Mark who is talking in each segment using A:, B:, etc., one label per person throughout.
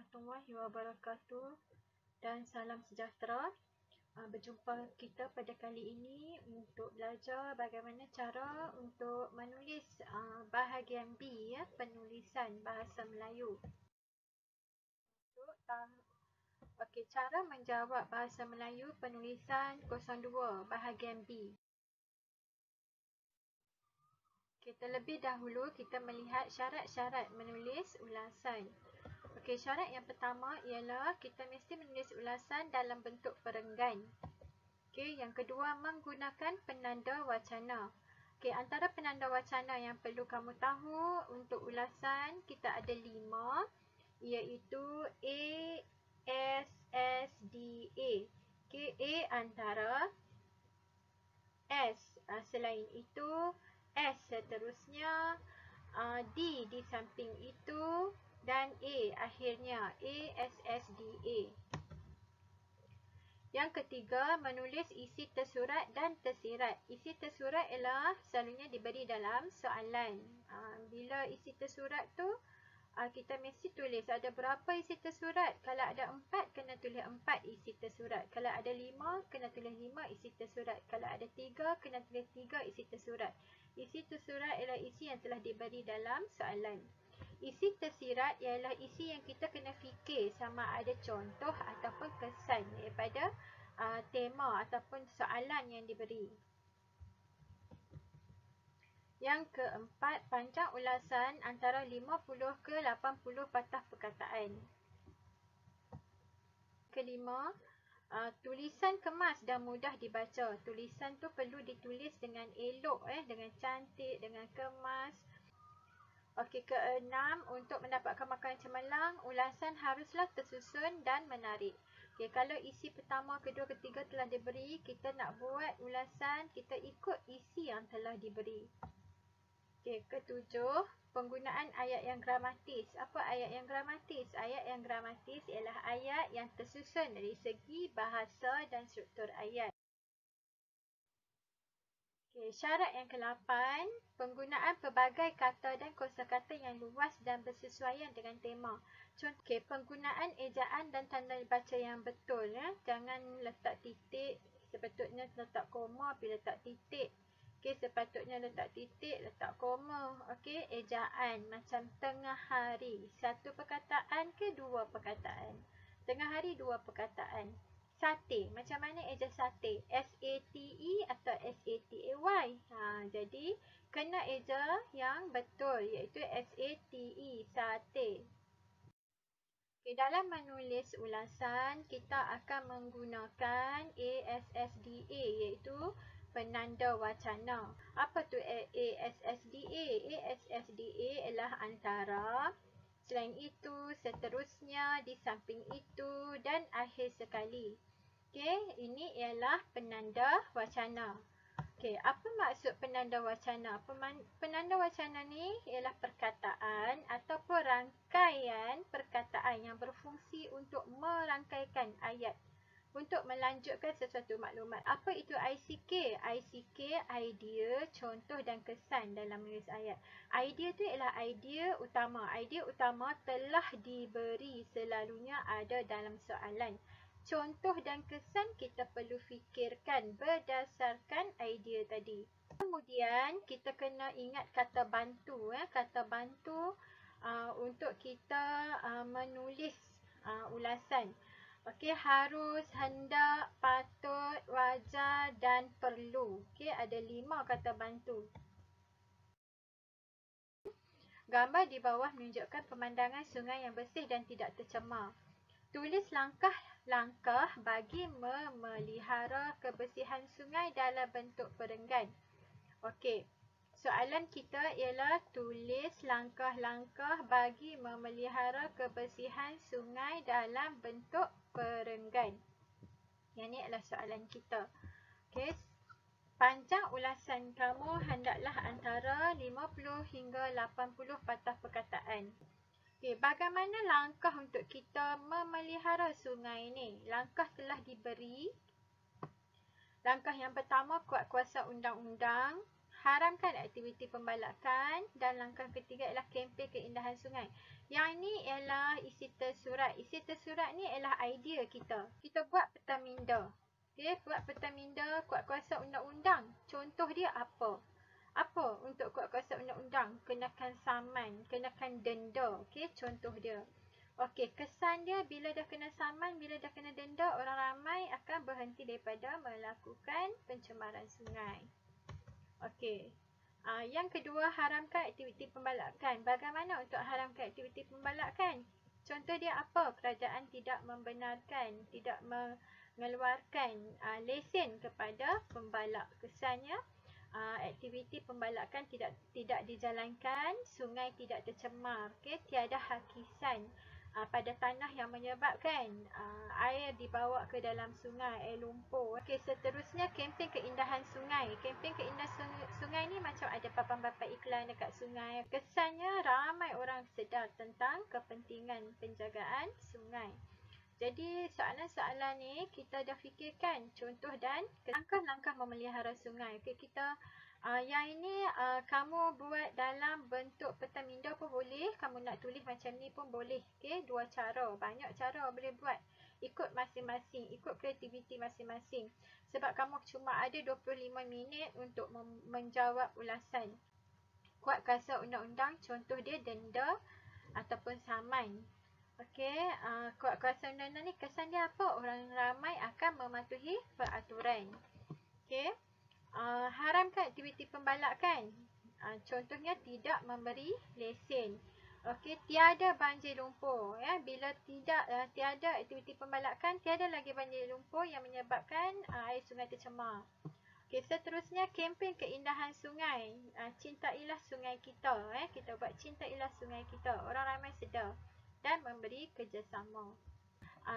A: warahmatullahi wabarakatuh dan salam sejahtera. Berjumpa kita pada kali ini untuk belajar bagaimana cara untuk menulis bahagian B, ya, penulisan bahasa Melayu. Okey, cara menjawab bahasa Melayu penulisan 02 bahagian B. Terlebih dahulu kita melihat syarat-syarat menulis ulasan. Okey, syarat yang pertama ialah kita mesti menulis ulasan dalam bentuk perenggan. Okey, yang kedua menggunakan penanda wacana. Okey, antara penanda wacana yang perlu kamu tahu untuk ulasan kita ada 5, iaitu A, S, S, D, A. Okey, A antara, S selain itu, S seterusnya, D di samping itu, dan A akhirnya, A, S, S, D, A. Yang ketiga, menulis isi tersurat dan tersirat. Isi tersurat ialah selalunya diberi dalam soalan. Bila isi tersurat tu, kita mesti tulis ada berapa isi tersurat. Kalau ada 4, kena tulis 4 isi tersurat. Kalau ada 5, kena tulis 5 isi tersurat. Kalau ada 3, kena tulis 3 isi tersurat. Isi tersurat ialah isi yang telah diberi dalam soalan. Isi tersirat ialah isi yang kita kena fikir sama ada contoh ataupun kesan daripada tema ataupun soalan yang diberi. Yang keempat, panjang ulasan antara 50 ke 80 patah perkataan. Kelima, tulisan kemas dan mudah dibaca. Tulisan tu perlu ditulis dengan elok, dengan cantik, dengan kemas. Okey, keenam, untuk mendapatkan markah yang cemerlang, ulasan haruslah tersusun dan menarik. Okey, kalau isi pertama, kedua, ketiga telah diberi, kita nak buat ulasan, kita ikut isi yang telah diberi. Okey, ketujuh, penggunaan ayat yang gramatis. Apa ayat yang gramatis? Ayat yang gramatis ialah ayat yang tersusun dari segi bahasa dan struktur ayat. Okay, syarat yang ke-8, penggunaan pelbagai kata dan kosakata yang luas dan bersesuaian dengan tema. Contoh, penggunaan ejaan dan tanda baca yang betul. Jangan letak titik, sepatutnya letak koma, bila letak titik. Okay, sepatutnya letak titik, letak koma. Okay, ejaan macam tengah hari. Satu perkataan ke dua perkataan? Tengah hari dua perkataan. Sate, macam mana eja sate? S-A-T-E atau S-A-T-A-Y? Jadi, kena eja yang betul, iaitu S-A-T-E, sate. Okay, dalam menulis ulasan, kita akan menggunakan ASSDA, iaitu penanda wacana. Apa tu ASSDA? ASSDA ialah antara, selain itu, seterusnya, di samping itu, dan akhir sekali. Okey, ini ialah penanda wacana. Okey, apa maksud penanda wacana? Penanda wacana ni ialah perkataan ataupun rangkaian perkataan yang berfungsi untuk merangkaikan ayat, untuk melanjutkan sesuatu maklumat. Apa itu ICK? ICK, idea, contoh dan kesan dalam menulis ayat. Idea tu ialah idea utama. Idea utama telah diberi, selalunya ada dalam soalan. Contoh dan kesan kita perlu fikirkan berdasarkan idea tadi. Kemudian kita kena ingat kata bantu. Kata bantu untuk kita menulis ulasan. Okey, harus, hendak, patut, wajar dan perlu. Okey, ada 5 kata bantu. Gambar di bawah menunjukkan pemandangan sungai yang bersih dan tidak tercemar. Tulis langkah-langkah bagi memelihara kebersihan sungai dalam bentuk perenggan. Okey, soalan kita ialah tulis langkah-langkah bagi memelihara kebersihan sungai dalam bentuk perenggan. Yang ini adalah soalan kita. Okey, panjang ulasan kamu hendaklah antara 50 hingga 80 patah perkataan. Okay, bagaimana langkah untuk kita memelihara sungai ini? Langkah telah diberi. Langkah yang pertama, kuat kuasa undang-undang haramkan aktiviti pembalakan, dan langkah ketiga ialah kempen keindahan sungai. Yang ini ialah isi tersurat. Isi tersurat ni ialah idea kita. Kita buat peta minda. Okay, buat peta minda kuat kuasa undang-undang. Contoh dia apa? Apa untuk kuat kuasa undang-undang? Kenakan saman, kenakan denda. Okay, contoh dia. Okey, kesan dia bila dah kena saman, bila dah kena denda, orang ramai akan berhenti daripada melakukan pencemaran sungai. Okey. Yang kedua, haramkan aktiviti pembalakan. Bagaimana untuk haramkan aktiviti pembalakan? Contoh dia apa? Kerajaan tidak membenarkan, tidak mengeluarkan lesen kepada pembalak. Kesannya, aktiviti pembalakan tidak dijalankan, sungai tidak tercemar, okay? Tiada hakisan pada tanah yang menyebabkan air dibawa ke dalam sungai, air lumpur. Okay, seterusnya kempen keindahan sungai. Kempen keindahan sungai ni macam ada papan-papan iklan dekat sungai. Kesannya ramai orang sedar tentang kepentingan penjagaan sungai. Jadi soalan-soalan ni kita dah fikirkan contoh dan langkah-langkah memelihara sungai. Okay, kita yang ini kamu buat dalam bentuk peta minda pun boleh. Kamu nak tulis macam ni pun boleh. Okay, dua cara. Banyak cara boleh buat. Ikut masing-masing. Ikut kreativiti masing-masing. Sebab kamu cuma ada 25 minit untuk menjawab ulasan. Kuat kuasa undang-undang. Contoh dia denda ataupun saman. Okey, kuat kuasa undang-undang ni kesan dia apa? Orang ramai akan mematuhi peraturan. Okey, haramkan aktiviti pembalakan. Contohnya tidak memberi lesen. Okey, tiada banjir lumpur. Ya, bila tiada aktiviti pembalakan, tiada lagi banjir lumpur yang menyebabkan air sungai tercemar. Okey, seterusnya kempen keindahan sungai. Cintailah sungai kita. Kita buat cintailah sungai kita. Orang ramai sedar dan memberi kerjasama.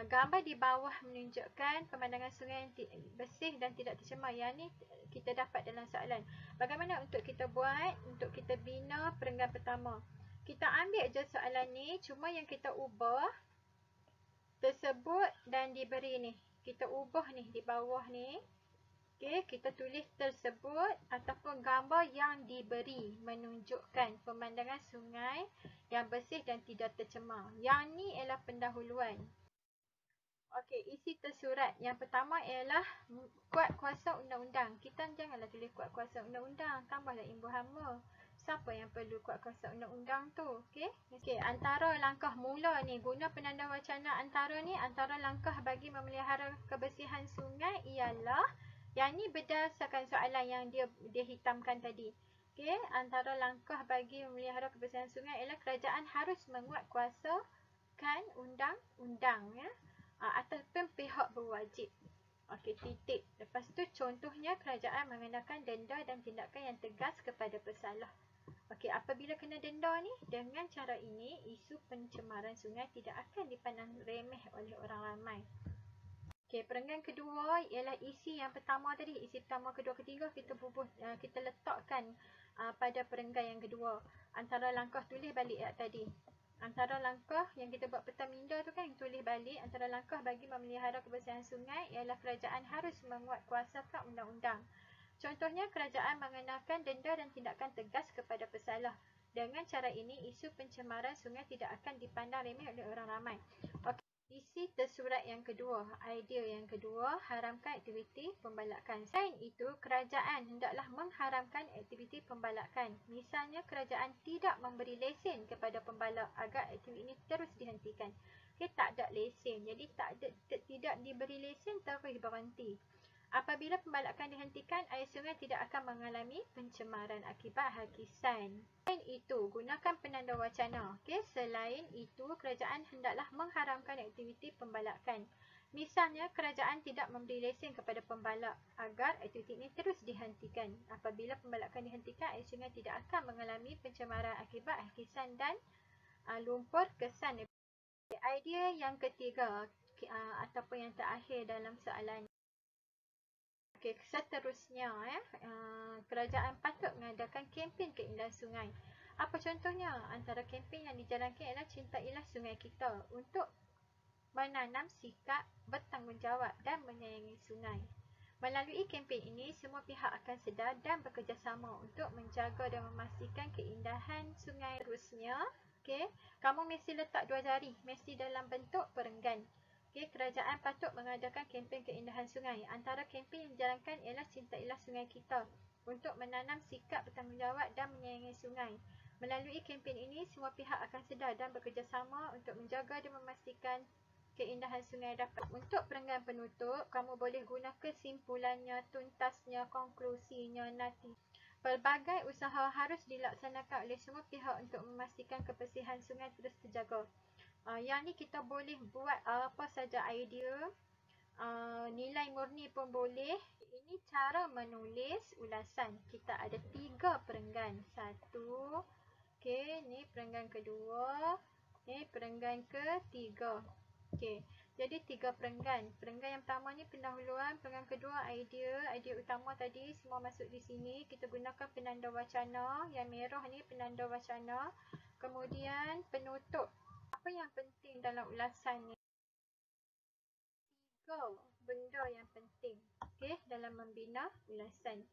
A: Gambar di bawah menunjukkan pemandangan sungai yang bersih dan tidak tercemar. Yang ni kita dapat dalam soalan. Bagaimana untuk kita buat, untuk kita bina perenggan pertama? Kita ambil je soalan ni, cuma yang kita ubah tersebut dan diberi ni. Kita ubah ni di bawah ni. Okey, kita tulis tersebut ataupun gambar yang diberi menunjukkan pemandangan sungai yang bersih dan tidak tercemar. Yang ni ialah pendahuluan. Okey, isi tersurat. Yang pertama ialah kuat kuasa undang-undang. Kita janganlah tulis kuat kuasa undang-undang. Tambahlah imbuh hama. Siapa yang perlu kuat kuasa undang-undang tu? Okey. Okey, antara langkah mula ni, guna penanda wacana antara ni, antara langkah bagi memelihara kebersihan sungai ialah yang ni berdasarkan soalan yang dia hitamkan tadi. Okey, antara langkah bagi memelihara kebersihan sungai ialah kerajaan harus menguatkuasakan undang-undang, ya, ataupun pihak berwajib. Okey, titik. Lepas tu contohnya kerajaan mengenakan denda dan tindakan yang tegas kepada pesalah. Okey, apabila kena denda ni, dengan cara ini isu pencemaran sungai tidak akan dipandang remeh oleh orang ramai. Okey, perenggan kedua ialah isi yang pertama tadi. Isi pertama, kedua, ketiga kita letakkan pada perenggan yang kedua. Antara langkah tulis balik tadi. Antara langkah yang kita buat peta minda tu kan, tulis balik. Antara langkah bagi memelihara kebersihan sungai ialah kerajaan harus menguatkuasakan undang-undang. Contohnya, kerajaan mengenakan denda dan tindakan tegas kepada pesalah. Dengan cara ini, isu pencemaran sungai tidak akan dipandang remeh oleh orang ramai. Okey. Isi tersurat yang kedua, idea yang kedua, haramkan aktiviti pembalakan. Selain itu, kerajaan hendaklah mengharamkan aktiviti pembalakan. Misalnya, kerajaan tidak memberi lesen kepada pembalak agar aktiviti ini terus dihentikan. Okay, tak ada lesen. Jadi, tidak diberi lesen terus berhenti. Apabila pembalakan dihentikan, air sungai tidak akan mengalami pencemaran akibat hakisan. Selain itu, gunakan penanda wacana. Okay? Selain itu, kerajaan hendaklah mengharamkan aktiviti pembalakan. Misalnya, kerajaan tidak memberi lesen kepada pembalak agar aktiviti ini terus dihentikan. Apabila pembalakan dihentikan, air sungai tidak akan mengalami pencemaran akibat hakisan dan lumpur kesan. Idea yang ketiga ataupun yang terakhir dalam soalan. Okey, seterusnya kerajaan patut mengadakan kempen keindahan sungai. Apa contohnya? Antara kempen yang dijalankan ialah cintailah sungai kita untuk menanam sikap bertanggungjawab dan menyayangi sungai. Melalui kempen ini, semua pihak akan sedar dan bekerjasama untuk menjaga dan memastikan keindahan sungai. Terusnya, kamu mesti letak 2 jari, mesti dalam bentuk perenggan. Kerajaan patut mengadakan kempen keindahan sungai. Antara kempen yang dijalankan ialah Cintailah Sungai Kita untuk menanam sikap bertanggungjawab dan menyayangi sungai. Melalui kempen ini, semua pihak akan sedar dan bekerjasama untuk menjaga dan memastikan keindahan sungai dapat. Untuk perenggan penutup, kamu boleh guna kesimpulannya, tuntasnya, konklusinya, nanti. Pelbagai usaha harus dilaksanakan oleh semua pihak untuk memastikan kebersihan sungai terus terjaga. Yang ni kita boleh buat apa saja idea, nilai murni pun boleh. Ini cara menulis ulasan. Kita ada 3 perenggan. 1, ni perenggan kedua, ni perenggan ketiga. Jadi 3 perenggan. Perenggan yang pertama ni pendahuluan, perenggan kedua idea utama tadi semua masuk di sini. Kita gunakan penanda wacana. Yang merah ni penanda wacana. Kemudian penutup. Apa yang penting dalam ulasan ni? 3 benda yang penting dalam membina ulasan.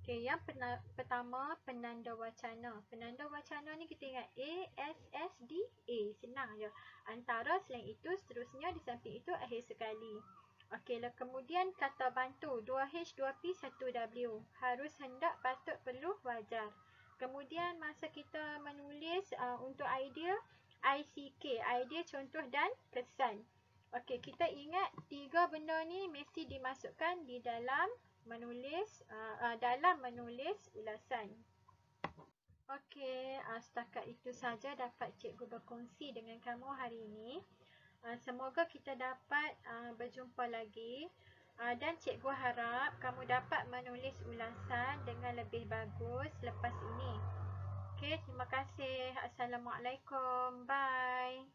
A: Yang pertama, penanda wacana. Penanda wacana ni kita ingat A, S, S, D, A. Senang je. Antara, selain itu, seterusnya, di samping itu, akhir sekali. Kemudian kata bantu. 2H, 2P, 1W. Harus, hendak, patut, perlu, wajar. Kemudian masa kita menulis untuk idea, ICK. Idea, contoh dan kesan. Kita ingat 3 benda ni mesti dimasukkan di dalam menulis ulasan. Setakat itu saja dapat cikgu berkongsi dengan kamu hari ini. Semoga kita dapat berjumpa lagi dan cikgu harap kamu dapat menulis ulasan dengan lebih bagus lepas ini. Terima kasih. Assalamualaikum. Bye.